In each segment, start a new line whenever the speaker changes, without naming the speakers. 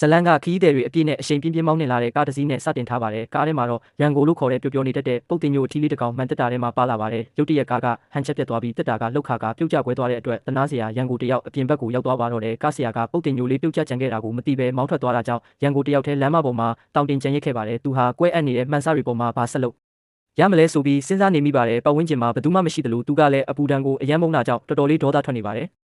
ဇလန်ကခီးသည်တွေအပြည့်နဲ့အရှိန်ပြင်းပြင်းမောင်းနှင်လာတဲ့ကားတစ်စီးနဲ့စတင်ထားပါတယ်။ကားထဲမှာတော့ရန်ကိုလို့ခေါ်တဲ့ပျော်ပျော်နေတတ်တဲ့ပုတ်တင်ညိုအထီးလေးတစ်ကောင်မှန်တက်တာထဲမှာပါလာပါတယ်။ရုတ်တရက်ကားကဟန်ချက်ပြတ်သွားပြီးတက်တာကလှုပ်ခါကပြုတ်ကျကွဲသွားတဲ့အတွက်တနာစရာရန်ကိုတယောက်အပြင်ဘက်ကိုရောက်သွားပါတော့တယ်။ကားဆရာကပုတ်တင်ညိုလေးပြုတ်ကျကြံခဲ့တာကိုမသိဘဲမောင်းထွက်သွားတာကြောင့်ရန်ကိုတယောက်ထဲလမ်းမပေါ်မှာတောင်တင်ကြံရစ်ခဲ့ပါတယ်။သူဟာကွဲအပ်နေတဲ့မှန်စားတွေပေါ်မှာဘာဆက်လုပ်ရမလဲဆိုပြီးစဉ်းစားနေမိပါတယ်။ပတ်ဝန်းကျင်မှာဘယ်သူမှမရှိသလိုသူကလည်းအပူဒဏ်ကိုအယမ်းမုန်းတာကြောင့်တော်တော်လေးဒေါသထွက်နေပါတယ်။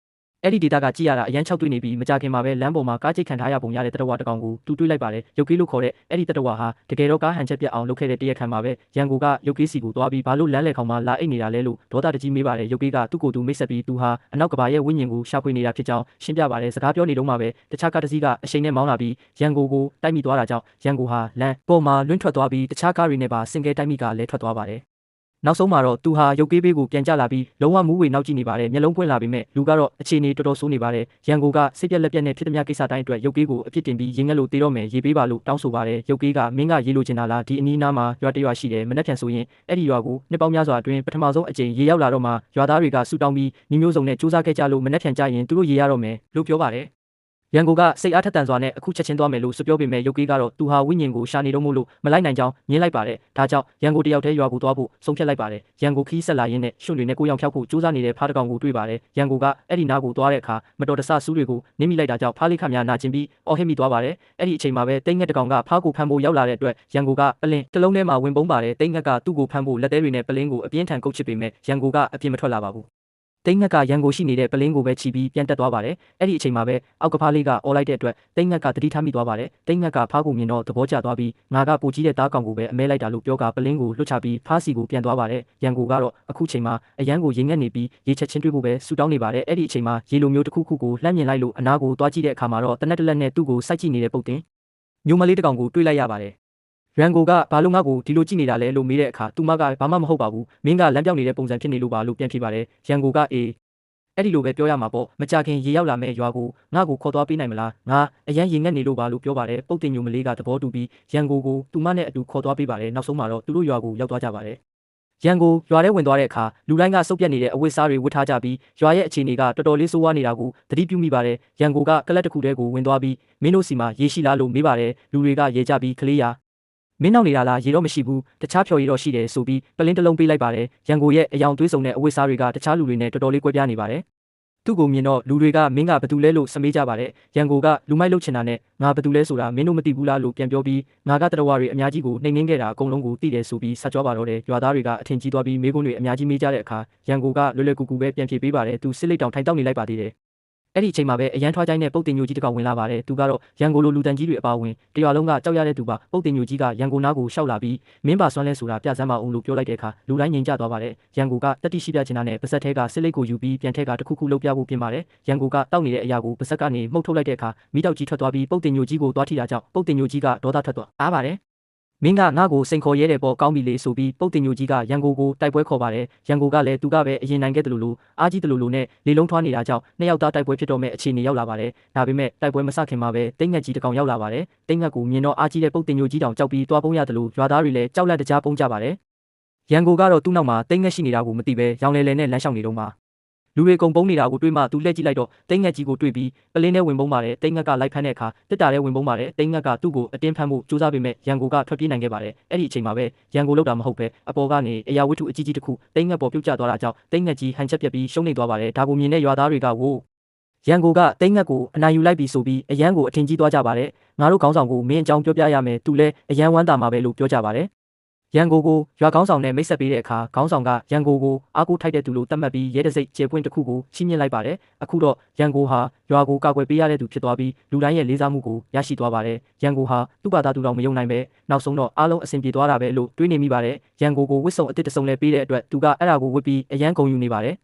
အဲ့ဒီဒေတာကကြည့်ရတာအရန်6တွေ့နေပြီးမကြခင်မှာပဲလမ်းပေါ်မှာကားချိတ်ခံထားရပုံရတဲ့တတဝါတစ်ကောင်ကိုသူတွေးလိုက်ပါတယ်ရုပ်ကလေးလို့ခေါ်တဲ့အဲ့ဒီတတဝါဟာတကယ်တော့ကားဟန်ချက်ပြတ်အောင်လုပ်ခဲ့တဲ့တရက်ခံမှာပဲရန်ကိုကရုပ်ကလေးစီကိုသွားပြီးဘာလို့လမ်းလေခေါင်မှာလာအိတ်နေတာလဲလို့ဒေါသတကြီးမေးပါတယ်ရုပ်ကလေးကသူ့ကိုယ်သူမိတ်ဆက်ပြီးသူဟာအနောက်ကဘာရဲ့ဝိညာဉ်ကိုရှာဖွေနေတာဖြစ်ကြောင်းရှင်းပြပါတယ်စကားပြောနေတော့မှပဲတခြားကားတစ်စီးကအရှိန်နဲ့မောင်းလာပြီးရန်ကိုတိုက်မိသွားတာကြောင့်ရန်ကိုဟာလမ်းပေါ်မှာလွင့်ထွက်သွားပြီးတခြားကားတွေနဲ့ပါစင်ကဲတိုက်မိကလဲထွက်သွားပါတယ်နောက်ဆုံးမှာတော့သူဟာရုပ်ကေးပေးကိုပြန်ကျလာပြီးလုံးဝမူးဝေနောက်ကြည့်နေပါတယ်မျက်လုံးပွင့်လာပြီးမဲ့လူကတော့အခြေအနေတော်တော်ဆိုးနေပါတယ်ရန်ကိုကစိတ်ပြက်လက်ပြက်နဲ့ဖြစ်သမျှကိစ္စတိုင်းအတွက်ရုပ်ကေးကိုအပြစ်တင်ပြီးရင်းငက်လို့တေးတော့မယ်ရေပေးပါလို့တောင်းဆိုပါတယ်ရုပ်ကေးကမင်းကရေလိုချင်တာလားဒီအနီးနားမှာရွာတရွာရှိတယ်မနှက်ဖြန်ဆိုရင်အဲ့ဒီရွာကိုနှစ်ပေါင်းများစွာအတွင်းပထမဆုံးအကြိမ်ရေရောက်လာတော့မှရွာသားတွေကဆူတောင်းပြီးညီမျိုးစုံနဲ့စူးစမ်းခဲ့ကြလို့မနှက်ဖြန်ကြရင်သူတို့ရေရတော့မယ်လို့ပြောပါတယ်ရန်ကိုကစိတ်အားထက်သန်စွာနဲ့အခုချက်ချင်းသွားမယ်လို့ဆိုပြောပေမဲ့ရုပ်ကေးကတော့သူဟာဝိညာဉ်ကိုရှာနေတော့မို့လို့မလိုက်နိုင်ကြောင်းညင်းလိုက်ပါတယ်ဒါကြောင့်ရန်ကိုတယောက်တည်းရွာကိုသွားဖို့ဆုံးဖြတ်လိုက်ပါတယ်ရန်ကိုခီးဆက်လာရင်းနဲ့ရွှွန်တွေနဲ့ကိုရောင်ဖြောက်ဖို့ကြိုးစားနေတဲ့ဖားတကောင်ကိုတွေ့ပါတယ်ရန်ကိုကအဲ့ဒီနားကိုသွားတဲ့အခါမတော်တဆဆူးတွေကိုနင်းမိလိုက်တာကြောင့်ဖားလေးခများနာကျင်ပြီးအော်ဟစ်မိသွားပါတယ်အဲ့ဒီအချိန်မှာပဲတိတ်ငက်တကောင်ကဖားကိုဖမ်းဖို့ရောက်လာတဲ့အတွက်ရန်ကိုကပလင်းတစ်လုံးထဲမှာဝင်ပုန်းပါတယ်တိတ်ငက်ကသူ့ကိုဖမ်းဖို့လက်သေးတွေနဲ့ပလင်းကိုအပြင်းထန်ကုတ်ချစ်ပေမဲ့ရန်ကိုကအပြင်မထွက်လာပါဘူးတိတ်ငက်ကရန်ကိုရှိနေတဲ့ပလင်းကိုပဲချီပြီးပြန်တက်သွားပါတယ်အဲ့ဒီအချိန်မှာပဲအောက်ကဖားလေးကအော်လိုက်တဲ့အတွက်တိတ်ငက်ကတတိထားမိသွားပါတယ်တိတ်ငက်ကဖားကိုမြင်တော့သဘောကျသွားပြီးငါကပိုကြီးတဲ့သားကောင်ကိုပဲအမဲလိုက်တာလို့ပြောကပလင်းကိုလွတ်ချပြီးဖားစီကိုပြန်သွားပါတယ်ရန်ကိုကတော့အခုချိန်မှာအရန်ကိုရေငက်နေပြီးရေချက်ချင်းတွေ့ဖို့ပဲဆူတောင်းနေပါတယ်အဲ့ဒီအချိန်မှာရေလိုမျိုးတစ်ခုခုကိုလှမ်းမြင်လိုက်လို့အနားကိုသွားကြည့်တဲ့အခါမှာတော့တနက်တလက်နဲ့သူ့ကိုစိုက်ကြည့်နေတဲ့ပုတ်တင်မျိုးမလေးတစ်ကောင်ကိုတွေ့လိုက်ရပါတယ်ရန်ကိုကဘာလို့ငါ့ကိုဒီလိုကြည့်နေတာလဲလို့မေးတဲ့အခါသူမကဘာမှမဟုတ်ပါဘူးမင်းကလမ်းပြောင်းနေတဲ့ပုံစံဖြစ်နေလို့ပါလို့ပြန်ဖြေပါတယ်ရန်ကိုကအေးအဲ့ဒီလိုပဲပြောရမှာပေါ့မကြခင်ရေရောက်လာမဲ့ရွာကိုငါ့ကိုခေါ်သွားပေးနိုင်မလားငါအရန်ရေငက်နေလို့ပါလို့ပြောပါတယ်ပုတ်တင်ညိုမလေးကသဘောတူပြီးရန်ကိုသူမနဲ့အတူခေါ်သွားပေးပါတယ်နောက်ဆုံးမှာတော့သူတို့ရွာကိုရောက်သွားကြပါတယ်ရန်ကိုရွာထဲဝင်သွားတဲ့အခါလူတိုင်းကစုပ်ပြတ်နေတဲ့အဝတ်စားတွေဝတ်ထားကြပြီးရွာရဲ့အခြေအနေကတော်တော်လေးဆိုးဝါးနေတာကိုသတိပြုမိပါတယ်ရန်ကိုကကလပ်တစ်ခုတည်းကိုဝင်သွားပြီးမင်းတို့စီမှာရေရှိလားလို့မေးပါတယ်လူတွေကရေကြပြီးကလေးရမင်းနောက်နေတာလားရေတော့မရှိဘူးတခြားဖြော်ရည်တော့ရှိတယ်ဆိုပြီးပလင်းတစ်လုံးပေးလိုက်ပါတယ်ရန်ကိုရဲ့အယောင်သွေးစုံတဲ့အဝတ်စားတွေကတခြားလူတွေနဲ့တော်တော်လေးကွဲပြားနေပါတယ်သူ့ကိုမြင်တော့လူတွေကမင်းကဘသူလဲလို့စမေးကြပါတယ်ရန်ကိုကလူမိုက်လုပ်ချင်တာနဲ့ငါဘသူလဲဆိုတာမင်းတို့မသိဘူးလားလို့ပြန်ပြောပြီးငါကတရဝါတွေအများကြီးကိုနှိမ်နှင်းခဲ့တာအကုန်လုံးကိုသိတယ်ဆိုပြီးဆက်ကြွပါတော့တယ်ရွာသားတွေကအထင်ကြီးသွားပြီးမိကုန်းတွေအများကြီးမေးကြတဲ့အခါရန်ကိုကလွယ်လွယ်ကူကူပဲပြန်ဖြေပေးပါတယ်သူစစ်လိတ်တောင်ထိုင်တောက်နေလိုက်ပါသေးတယ်အဲ့ဒီအချိန်မှာပဲအရန်ထွားကြိုင်းနဲ့ပုတ်တင်ညိုကြီးတစ်ကောင်ဝင်လာပါတယ်သူကတော့ရန်ကိုလိုလူတန်ကြီးတွေအပါဝင်တရွာလုံးကကြောက်ရတဲ့သူပါပုတ်တင်ညိုကြီးကရန်ကိုနားကိုရှောက်လာပြီးမင်းပါစွမ်းလဲဆိုတာပြစမ်းပါအောင်လို့ပြောလိုက်တဲ့အခါလူတိုင်းငြိမ်ကြသွားပါတယ်ရန်ကိုကတက်တိရှိပြချင်တာနဲ့ပါဇက်ထဲကစစ်လိတ်ကိုယူပြီးပြန်ထက်ကတခုခုလုပ်ပြဖို့ပြင်ပါတယ်ရန်ကိုကတောက်နေတဲ့အရာကိုပါဇက်ကနေမှုတ်ထုတ်လိုက်တဲ့အခါမိတောက်ကြီးထွက်သွားပြီးပုတ်တင်ညိုကြီးကိုသွားထိတာကြောင့်ပုတ်တင်ညိုကြီးကဒေါသထွက်သွားအားပါတယ်မင်းကငါ့ကိုစိန်ခေါ်ရဲတယ်ပေါ့ကောင်းပြီလေဆိုပြီးပုတ်တင်ညိုကြီးကရန်ကိုတိုက်ပွဲခေါ်ပါတယ်ရန်ကိုကလည်းသူကပဲအရင်နိုင်ခဲ့တယ်လို့အားကြီးတယ်လို့နဲ့လေလုံးထွားနေတာကြောင့်နှစ်ယောက်သားတိုက်ပွဲဖြစ်တော့မဲ့အခြေအနေရောက်လာပါတယ်ဒါပေမဲ့တိုက်ပွဲမစခင်မှာပဲတိတ်ငက်ကြီးတစ်ကောင်ရောက်လာပါတယ်တိတ်ငက်ကိုမြင်တော့အားကြီးတဲ့ပုတ်တင်ညိုကြီးတောင်ကြောက်ပြီးသွားပုံးရတယ်လို့ရွာသားတွေလည်းကြောက်လန့်တကြားပုံးကြပါတယ်ရန်ကိုကတော့သူ့နောက်မှာတိတ်ငက်ရှိနေတာကိုမသိပဲရောင်လဲလဲနဲ့လမ်းလျှောက်နေတော့မှလူတွေကုန်ပုံးနေတာကိုတွေးမှသူလှည့်ကြည့်လိုက်တော့တိတ်ငက်ကြီးကိုတွေးပြီးပလင်းထဲဝင်ပုံးပါတယ်တိတ်ငက်ကလိုက်ဖမ်းတဲ့အခါတစ်တာထဲဝင်ပုံးပါတယ်တိတ်ငက်ကသူ့ကိုအတင်းဖမ်းဖို့ကြိုးစားပေမဲ့ရန်ကိုကထွက်ပြေးနိုင်ခဲ့ပါတယ်အဲ့ဒီအချိန်မှာပဲရန်ကိုလောက်တာမဟုတ်ပဲအပေါ်ကနေအရာဝတ္ထုအကြီးကြီးတစ်ခုတိတ်ငက်ပေါ်ပြုတ်ကျသွားတာကြောင့်တိတ်ငက်ကြီးဟန်ချက်ပြက်ပြီးရှုံးနေသွားပါတယ်ဒါကိုမြင်တဲ့ရွာသားတွေကဝိုးရန်ကိုကတိတ်ငက်ကိုအနိုင်ယူလိုက်ပြီဆိုပြီးအရန်ကိုအထင်ကြီးသွားကြပါတယ်ငါတို့ခေါင်းဆောင်ကိုမင်းအကြောင်းပြောပြရမယ်သူလဲအရန်ဝမ်းသာမှာပဲလို့ပြောကြပါတယ်ရန်ကိုရွာကောင်းဆောင်နဲ့မိတ်ဆက်ပေးတဲ့အခါခေါင်းဆောင်ကရန်ကိုအားကိုးထိုက်တဲ့သူလို့သတ်မှတ်ပြီးရဲတစိတ်ကျေပွင့်တစ်ခုကိုချီးမြှင့်လိုက်ပါတယ်အခုတော့ရန်ကိုဟာရွာကိုကာကွယ်ပေးရတဲ့သူဖြစ်သွားပြီးလူတိုင်းရဲ့လေးစားမှုကိုရရှိသွားပါတယ်ရန်ကိုဟာသူ့ဘာသာသူတော်မယုံနိုင်ပဲနောက်ဆုံးတော့အားလုံးအဆင်ပြေသွားတာပဲလို့တွေးနေမိပါတယ်ရန်ကိုဝစ်စုံအစ်စ်တစုံလဲပေးတဲ့အတွက်သူကအဲ့ဒါကိုဝစ်ပြီးအရန်ဂုံယူနေပါတယ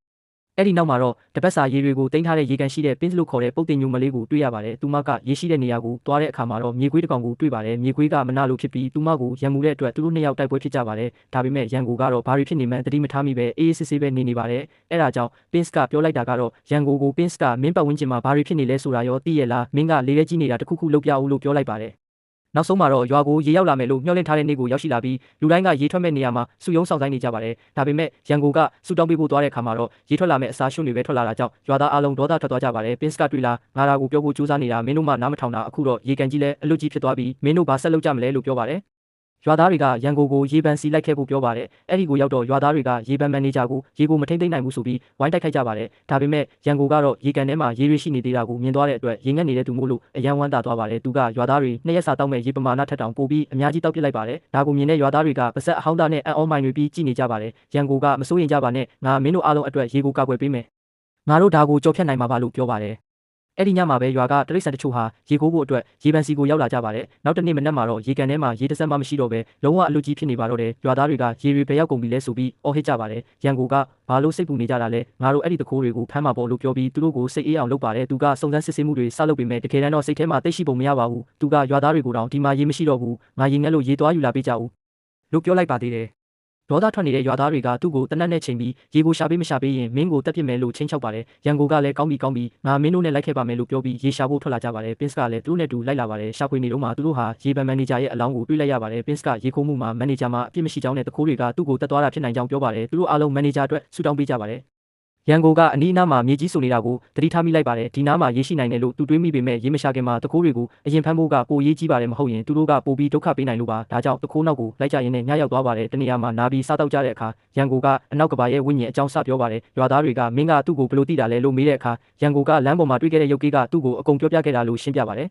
်အဲ့ဒီနောက်မှာတော့တပတ်စာရေတွေကိုတင်ထားတဲ့ရေကန်ရှိတဲ့ပင်းစလို့ခေါ်တဲ့ပုတ်တင်ညိုမလေးကိုတွေ့ရပါတယ်။သူမကရေရှိတဲ့နေရာကိုသွားတဲ့အခါမှာတော့မြေခွေးတစ်ကောင်ကိုတွေ့ပါတယ်။မြေခွေးကမနာလို့ဖြစ်ပြီးသူမကိုရန်မူတဲ့အတွက်သူတို့နှစ်ယောက်တိုက်ပွဲဖြစ်ကြပါတယ်။ဒါပေမဲ့ရန်ကိုကတော့ဘာတွေဖြစ်နေမှန်းသတိမထားမိပဲအေးအေးဆေးဆေးပဲနေပါတယ်။အဲ့ဒါကြောင့်ပင်းစကပြောလိုက်တာကတော့ရန်ကိုပင်းစကမင်းပတ်ဝန်းကျင်မှာဘာတွေဖြစ်နေလဲဆိုတာရောသိရလားမင်းကလေးရဲကြီးနေတာတခုခုလုပ်ပြအောင်လို့ပြောလိုက်ပါတယ် နောက်ဆုံးမှာတော့ရွာကိုရေရောက်လာမယ်လို့မျှော်လင့်ထားတဲ့နေ့ကိုရောက်ရှိလာပြီးလူတိုင်းကရေထွက်မဲ့နေရာမှာစုယုံဆောင်ဆိုင်နေကြပါတယ်ဒါပေမဲ့ရန်ကုန်ကစူတောင်းပေးဖို့သွားတဲ့အခါမှာတော့ရေထွက်လာမဲ့အစားရှုံးတွေပဲထွက်လာတာကြောင့်ရွာသားအလုံးဒေါသထွက်သွားကြပါတယ်ပင်းစကတွေ့လာငါဒါကိုပြောဖို့ကြိုးစားနေတာမင်းတို့မှနားမထောင်တာအခုတော့ရေကန်ကြီးလဲအလွတ်ကြီးဖြစ်သွားပြီးမင်းတို့ဘာဆက်လုပ်ကြမလဲလို့ပြောပါတယ်ရွာသားတွေကရန်ကုန်ကိုရေပန်စီလိုက်ခဲ့ဖို့ပြောပါတယ်။အဲ့ဒီကိုရောက်တော့ရွာသားတွေကရေပန်မန်နေဂျာကိုရေကိုမထိမ့်သိမ့်နိုင်ဘူးဆိုပြီးဝိုင်းတိုက်ခိုက်ကြပါတယ်။ဒါပေမဲ့ရန်ကုန်ကတော့ရေကန်ထဲမှာရေတွေရှိနေသေးတာကိုမြင်သွားတဲ့အတွက်ရေငတ်နေတဲ့သူမို့လို့အယံဝမ်းသာသွားပါတယ်။သူကရွာသားတွေနှစ်ရက်စာတောက်မဲ့ရေပမာဏထက်တောင်ပိုပြီးအများကြီးတောက်ပစ်လိုက်ပါတယ်။ဒါကိုမြင်တဲ့ရွာသားတွေကပါဆက်အဟောင်းသားနဲ့အန်အောမိုင်းတွေပြီးကြည်နေကြပါတယ်။ရန်ကုန်ကမစိုးရင်ကြပါနဲ့ငါမင်းတို့အားလုံးအတွက်ရေကိုကာကွယ်ပေးမယ်။ငါတို့ဒါကိုကြော်ဖြတ်နိုင်မှာပါလို့ပြောပါတယ်။အဲ့ဒီညမှာပဲရွာကတရိတ်ဆန်တချို့ဟာရေကိုးဖို့အတွက်ရေပန်စီကိုရောက်လာကြပါတယ်။နောက်တစ်နေ့မနက်မှာတော့ရေကန်ထဲမှာရေတစက်မှမရှိတော့ပဲလုံးဝအလွတ်ကြီးဖြစ်နေပါတော့တယ်။ရွာသားတွေကရေတွေပဲရောက်ကုန်ပြီလဲဆိုပြီးအော်ဟစ်ကြပါတယ်။ရန်ကုန်ကဘာလို့စိတ်ပူနေကြတာလဲ။ငါတို့အဲ့ဒီတခိုးတွေကိုဖမ်းမှာပေါ့လို့ပြောပြီးသူတို့ကိုစိတ်အေးအောင်လုပ်ပါတယ်။သူကစုံစမ်းစစ်ဆေးမှုတွေစလုပ်ပေမဲ့တကယ်တမ်းတော့စိတ်ထဲမှာတိတ်ရှိပုံမရပါဘူး။သူကရွာသားတွေကိုတောင်ဒီမှာရေမရှိတော့ဘူး။ငါရေငတ်လို့ရေသွားယူလာပေးကြဦးလို့ပြောလိုက်ပါသေးတယ်။ဒေါသထွက်နေတဲ့ရွာသားတွေကသူ့ကိုတနက်နဲ့ချိန်ပြီးရေကိုရှာပေးမရှာပေးရင်မင်းကိုတက်ပစ်မယ်လို့ချင်းချောက်ပါတယ်ရန်ကုန်ကလည်းကောင်းပြီငါမင်းတို့နဲ့လိုက်ခဲ့ပါမယ်လို့ပြောပြီးရေရှာဖို့ထွက်လာကြပါတယ်ပင်းစကလည်းသူတို့နဲ့တူလိုက်လာပါတယ်ရှာဖွေနေတော့မှသူတို့ဟာရေပန်မန်နေဂျာရဲ့အလောင်းကိုတွေ့လိုက်ရပါတယ်ပင်းစကရေခိုးမှုမှာမန်နေဂျာမှာအပြစ်မရှိကြောင်းနဲ့တခိုးတွေကသူ့ကိုတက်သွားတာဖြစ်နိုင်ကြောင်းပြောပါတယ်သူတို့အားလုံးမန်နေဂျာအတွက်ဆူတောင်းပေးကြပါတယ်ရန်ကုန်ကအနီးအနားမှာမြေကြီးစုနေတာကိုသတိထားမိလိုက်ပါတယ်ဒီနားမှာရေရှိနိုင်တယ်လို့သူတွေးမိပေမဲ့ရေမရှာခင်မှာတခိုးတွေကိုအရင်ဖမ်းဖို့ကပိုရေးကြီးပါတယ်မဟုတ်ရင်သူတို့ကပိုပြီးဒုက္ခပေးနိုင်လို့ပါဒါကြောင့်တခိုးနောက်ကိုလိုက်ကြရင်းနဲ့ညရောက်သွားပါတယ်တနေရာမှာနာပြီးစားတောက်ကြတဲ့အခါရန်ကုန်ကအနောက်ကဘာရဲ့ဝိညာဉ်အကြောင်းစပြောပါတယ်ရွာသားတွေကမင်းကသူ့ကိုဘယ်လိုသိတာလဲလို့မေးတဲ့အခါရန်ကုန်ကလမ်းပေါ်မှာတွေ့ခဲ့တဲ့ရုပ်ကြီးကသူ့ကိုအကုန်ပြောပြခဲ့တာလို့ရှင်းပြပါတယ်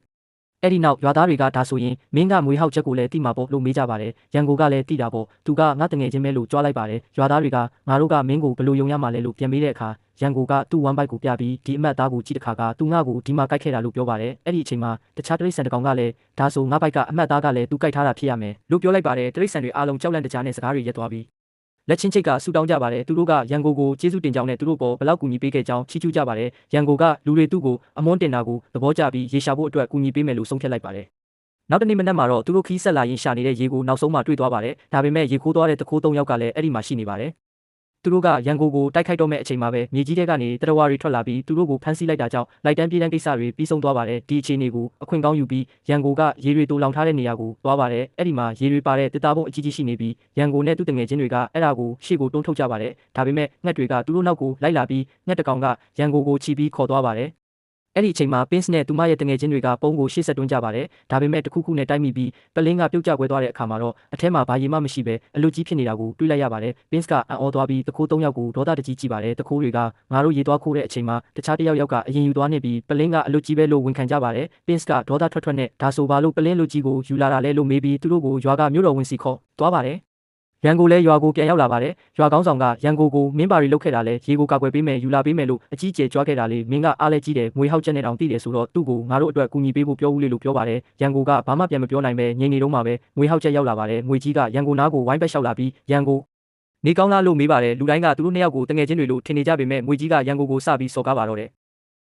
အဲ့ဒီနောက်ရွာသားတွေကဒါဆိုရင်မင်းကမွေဟောက်ချက်ကိုလည်းတိမှာပေါ့လို့မေးကြပါတယ်ရန်ကုန်ကလည်းတိတာပေါ့သူကငါတငယ်ချင်းပဲလို့ကြွားလိုက်ပါတယ်ရွာသားတွေကငါတို့ကမင်းကိုဘယ်လိုယုံရမှာလဲလို့ပြန်မေးတဲ့အခါရန်ကုန်ကသူ့ဝမ်းပိုက်ကိုပြပြီးဒီအမတ်သားကိုကြည့်တခါကသူငါ့ကိုဒီမှာကြိုက်ခဲ့တာလို့ပြောပါတယ်အဲ့ဒီအချိန်မှာတခြားတရိတ်ဆန်တကောင်ကလည်းဒါဆိုငါပိုက်ကအမတ်သားကလည်းသူကြိုက်ထားတာဖြစ်ရမယ်လို့ပြောလိုက်ပါတယ်တရိတ်ဆန်တွေအားလုံးကြောက်လန့်တကြားနဲ့စကားတွေရက်သွားပြီးလက်ချင်းချိတ်ကဆူတောင်းကြပါတယ်သူတို့ကရန်ကုန်ကိုကျေးဇူးတင်ကြောင်းနဲ့သူတို့ပေါ်ဘလောက်ကူညီပေးခဲ့ကြောင်းချီးကျူးကြပါတယ်ရန်ကုန်ကလူတွေသူ့ကိုအမွန်းတင်တာကိုသဘောကျပြီးရေရှာဖို့အတွက်ကူညီပေးမယ်လို့ဆုံးဖြတ်လိုက်ပါတယ်နောက်တနေ့မနက်မှာတော့သူတို့ခီးဆက်လာရင်ရှာနေတဲ့ရေကိုနောက်ဆုံးမှတွေ့သွားပါတယ်ဒါပေမဲ့ရေခိုးသွားတဲ့တခိုး၃ယောက်ကလည်းအဲ့ဒီမှာရှိနေပါတယ်သူတို့ကရန်ကုန်ကိုတိုက်ခိုက်တော့မဲ့အချိန်မှာပဲမြေကြီးထဲကနေတရဝါတွေထွက်လာပြီးသူတို့ကိုဖမ်းဆီးလိုက်တာကြောင့်လိုက်တန်းပြေးတန်းကိစ္စတွေပြီးဆုံးသွားပါတယ်ဒီအခြေအနေကိုအခွင့်ကောင်းယူပြီးရန်ကုန်ကရေတွေတူလောင်ထားတဲ့နေရာကိုသွားပါတယ်အဲ့ဒီမှာရေတွေပါတဲ့တစ်သားပုံအကြီးကြီးရှိနေပြီးရန်ကုန်နဲ့သူ့တငယ်ချင်းတွေကအဲ့ဒါကိုရှေ့ကိုတွန်းထုတ်ကြပါတယ်ဒါပေမဲ့ငှက်တွေကသူတို့နောက်ကိုလိုက်လာပြီးငှက်တကောင်ကရန်ကုန်ကိုချီပြီးခေါ်သွားပါတယ်အဲ့ဒီအချိန်မှာပင်းစ်နဲ့သူမရဲ့တငယ်ချင်းတွေကပုံကိုရှေ့ဆက်တွန်းကြပါတယ်ဒါပေမဲ့တခုခုနဲ့တိုက်မိပြီးပလင်းကပြုတ်ကျကွဲသွားတဲ့အခါမှာတော့အထဲမှာဘာရီမှမရှိပဲအလွတ်ကြီးဖြစ်နေတာကိုတွေ့လိုက်ရပါတယ်ပင်းစ်ကအံ့ဩသွားပြီးတခိုး၃ယောက်ကိုဒေါသတကြီးကြည့်ပါတယ်တခိုးတွေကငါတို့ရေသွားခိုးတဲ့အချိန်မှာတခြားတစ်ယောက်ကအရင်ယူသွားနေပြီးပလင်းကအလွတ်ကြီးပဲလို့ဝန်ခံကြပါတယ်ပင်းစ်ကဒေါသထွက်နဲ့ဒါဆိုဘာလို့ပလင်းလွတ်ကြီးကိုယူလာတာလဲလို့မေးပြီးသူတို့ကိုရွာကမြို့တော်ဝင်စီခေါ်သွားပါတယ်ရန်ကုန်လည်းရွာကိုပြန်ရောက်လာပါတယ်ရွာကောင်းဆောင်ကရန်ကုန်ကိုမင်းပါရီလုတ်ခဲ့တာလဲရေကိုကာကွယ်ပေးမယ်ယူလာပေးမယ်လို့အကြီးကျယ်ကြွားခဲ့တာလေမင်းကအားလဲကြီးတယ်ငွေဟောက်ချက်နဲ့တောင်တည်တယ်ဆိုတော့သူ့ကိုငါတို့အတွက်ကူညီပေးဖို့ပြောဦးလေလို့ပြောပါတယ်ရန်ကုန်ကဘာမှပြန်မပြောနိုင်ပဲငြိမ်နေတော့မှပဲငွေဟောက်ချက်ရောက်လာပါတယ်ငွေကြီးကရန်ကုန်နားကိုဝိုင်းပတ်လျှောက်လာပြီးရန်ကုန်နေကောင်းလားလို့မေးပါတယ်လူတိုင်းကသူတို့နှစ်ယောက်ကိုတငယ်ချင်းတွေလို့ထင်နေကြပေမဲ့ငွေကြီးကရန်ကုန်ကိုစပြီးစော်ကားပါတော့တယ်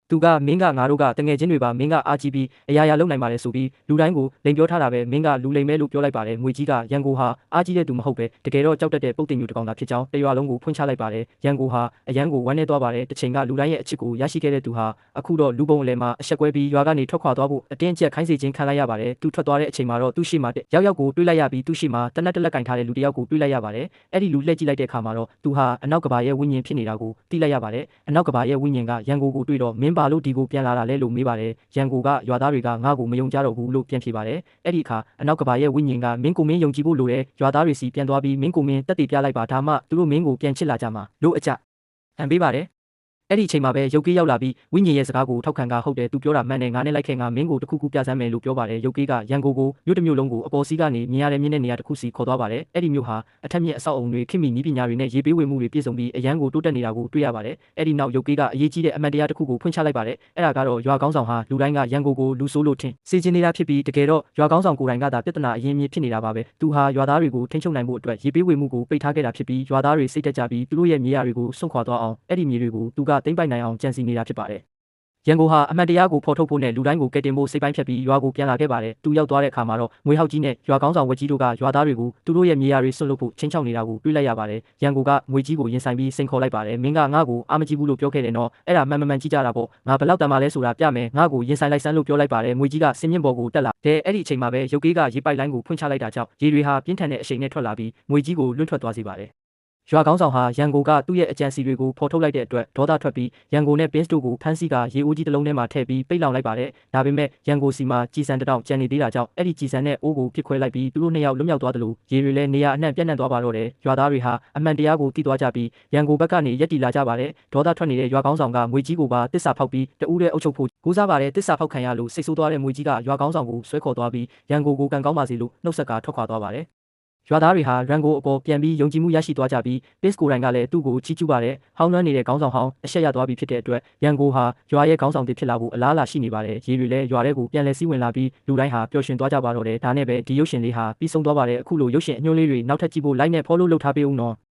သူကမင်းကငါတို့ကတငယ်ချင်းတွေပါမင်းကအားကြီးပြီးအရာရာလုံနိုင်ပါတယ်ဆိုပြီးလူတိုင်းကိုလိန်ပြောထားတာပဲမင်းကလူလိန်မဲလို့ပြောလိုက်ပါတယ်ငွေကြီးကရန်ကုန်ဟာအားကြီးတဲ့သူမဟုတ်ပဲတကယ်တော့ကြောက်တတ်တဲ့ပုတ်တင်ညူတကောင်သာဖြစ်ကြောင်းတရွာလုံးကိုဖွင့်ချလိုက်ပါတယ်ရန်ကုန်ဟာအရန်ကိုဝမ်းနေသွားပါတယ်တစ်ချိန်ကလူတိုင်းရဲ့အချစ်ကိုရရှိခဲ့တဲ့သူဟာအခုတော့လူပုံအလဲမှာအဆက်ကွဲပြီးရွာကနေထွက်ခွာသွားဖို့အတင်းကျပ်ခိုင်းစေခြင်းခံလိုက်ရပါတယ်သူထွက်သွားတဲ့အချိန်မှာတော့သူ့ရှိမှရောက်ရောက်ကိုတွေးလိုက်ရပြီးသူ့ရှိမှတနက်တလက်ကင်ထားတဲ့လူတစ်ယောက်ကိုတွေးလိုက်ရပါတယ်အဲ့ဒီလူလှည့်ကြည့်လိုက်တဲ့အခါမှာတော့သူဟာအနောက်ကဘာရဲ့ဝိညာဉ်ဖြစ်နေတာကိုသိလိုက်ရပါတယ်အနောက်ကဘာရဲ့ဝိညာဉ်ကရန်ကုန်ကိုတွေ့တော့မင်းပါလို့ဒီကိုပြန်လာလဲလို့မေးပါတယ်ရန်ကုန်ကရွာသားတွေကငါ့ကိုမယုံကြတော့ဘူးလို့ပြန်ဖြေပါတယ်အဲ့ဒီအခါအနောက်ကဘာရဲ့ဝိညာဉ်ကမင်းကိုမင်းယုံကြည်ဖို့လိုတဲ့ရွာသားတွေစီပြန်သွားပြီးမင်းကိုမင်းတက်တည်ပြလိုက်ပါဒါမှသူတို့မင်းကိုပြန်ချစ်လာကြမှာလို့အကြအံပေးပါတယ်အဲ့ဒီအချိန်မှာပဲရုပ်ကြီးရောက်လာပြီးဝိညာဉ်ရဲ့စကားကိုထောက်ခံကဟုတ်တယ်သူပြောတာမှန်တယ်ငါနဲ့လိုက်ခဲ့ငါမင်းကိုတခုခုပြစမ်းမယ်လို့ပြောပါတယ်ရုပ်ကြီးကရန်ကုန်ကိုမြို့တစ်မြို့လုံးကိုအပေါ်စီးကနေမြင်ရတဲ့မြင့်တဲ့နေရာတစ်ခုစီခေါ်သွားပါတယ်အဲ့ဒီမြို့ဟာအထက်မြင့်အဆောက်အုံတွေခင်မီနီးပညာတွေနဲ့ရေပေးဝေမှုတွေပြည့်စုံပြီးအရန်ကိုတိုးတက်နေတာကိုတွေ့ရပါတယ်အဲ့ဒီနောက်ရုပ်ကြီးကအရေးကြီးတဲ့အမှန်တရားတစ်ခုကိုဖွင့်ချလိုက်ပါတယ်အဲ့ဒါကတော့ရွာကောင်းဆောင်ဟာလူတိုင်းကရန်ကုန်ကိုလူဆိုးလို့ထင်စေချင်နေတာဖြစ်ပြီးတကယ်တော့ရွာကောင်းဆောင်ကိုယ်တိုင်ကသာပြဿနာအရင်းမြစ်ဖြစ်နေတာပါပဲသူဟာရွာသားတွေကိုထိန်းချုပ်နိုင်ဖို့အတွက်ရေပေးဝေမှုကိုပိတ်ထားခဲ့တာဖြစ်ပြီးရွာသားတွေစိတ်တက်ကြပြီးသူတို့ရဲ့မြေယာတွေကိုစွန့်ခွာသွားအောင်အဲ့ဒီမြေတွေကိုသူကသိမ်းပိုက်နိုင်အောင်ကြံစီနေတာဖြစ်ပါတယ် ရန်ကိုဟာအမှန်တရားကိုဖော်ထုတ်ဖို့နဲ့လူတိုင်းကိုကယ်တင်ဖို့စိတ်ပိုင်းဖြတ်ပြီးရွာကိုပြန်လာခဲ့ပါတယ်။သူရောက်သွားတဲ့အခါမှာတော့ငွေဟောက်ကြီးနဲ့ရွာကောင်းဆောင်ဝက်ကြီးတို့ကရွာသားတွေကိုသူတို့ရဲ့မြေယာတွေဆွတ်လို့ဖို့ချင်းချောက်နေတာကိုတွေ့လိုက်ရပါတယ်။ရန်ကိုကငွေကြီးကိုရင်ဆိုင်ပြီးစိန်ခေါ်လိုက်ပါတယ်။မင်းကငါ့ကိုအားမကြီးဘူးလို့ပြောခဲ့တယ်နော်။အဲ့ဒါမှန်ကြည့်ကြတာပေါ့။ငါဘလောက်တန်ပါလဲဆိုတာပြမယ်။ငါ့ကိုရင်ဆိုင်လိုက်စမ်းလို့ပြောလိုက်ပါတယ်။ငွေကြီးကစင်မြင့်ပေါ်ကိုတက်လာတဲ့အဲ့ဒီအချိန်မှာပဲရုပ်ကေးကရေပိုက်လိုင်းကိုဖွင့်ချလိုက်တာကြောင့်ရေတွေဟာပြင်းထန်တဲ့အရှိန်နဲ့ထွက်လာပြီးငွေကြီးကိုလွင့်ထွက်သွားစေပါတယ်။ရွာကောင်းဆောင်ဟာရန်ကိုကသူ့ရဲ့အကြံစီတွေကိုဖော်ထုတ်လိုက်တဲ့အတွက်ဒေါသထွက်ပြီးရန်ကိုနဲ့ပင်းစ်တို့ကိုဖမ်းဆီးကရေအိုးကြီးတစ်လုံးထဲမှာထည့်ပြီးပိတ်လောင်လိုက်ပါတယ်။ဒါပေမဲ့ရန်ကိုစီမှာကြည်စံတစ်တောင်ကျန်နေသေးတာကြောင့်အဲ့ဒီကြည်စံနဲ့အိုးကိုပြစ်ခွဲလိုက်ပြီးသူတို့နှစ်ယောက်လွတ်မြောက်သွားတယ်လို့ရေတွေလည်းနေရာအနှံ့ပြန့်နှံ့သွားပါတော့တယ်။ရွာသားတွေဟာအမှန်တရားကိုသိသွားကြပြီးရန်ကိုဘက်ကနေရက်တီလာကြပါတယ်။ဒေါသထွက်နေတဲ့ရွာကောင်းဆောင်ကငွေကြီးကိုပါတစ္ဆာဖောက်ပြီးတဦးတည်းအုပ်ချုပ်ဖို့ကိုးစားပါတယ်။တစ္ဆာဖောက်ခံရလို့စိတ်ဆိုးသွားတဲ့ငွေကြီးကရွာကောင်းဆောင်ကိုဆွဲခေါ်သွားပြီးရန်ကိုကံကောင်းပါစေလို့နှုတ်ဆက်ကထွက်ခွာသွားပါတယ်။ရွာသားတွေဟာရန်ကိုအပေါ်ပြန်ပြီးယုံကြည်မှုရရှိသွားကြပြီးပစ်ကိုတိုင်ကလည်းသူ့ကိုချီးကျူးပါတယ်။ဟောင်းနှွမ်းနေတဲ့ခေါင်းဆောင်ဟောင်းအရှက်ရသွားပြီဖြစ်တဲ့အတွက်ရန်ကိုဟာရွာရဲ့ခေါင်းဆောင်တစ်ဖြစ်လာဖို့အလားအလာရှိနေပါတယ်။ရေတွေလည်းရွာထဲကိုပြန်လည်စီးဝင်လာပြီးလူတိုင်းဟာပျော်ရွှင်သွားကြပါတော့တယ်။ဒါနဲ့ပဲဒီရုပ်ရှင်လေးဟာပြီးဆုံးသွားပါတယ်။အခုလိုရုပ်ရှင်အညွှန်းလေးတွေနောက်ထပ်ကြည့်ဖို့ like နဲ့ follow လုပ်ထားပေးဦးနော်။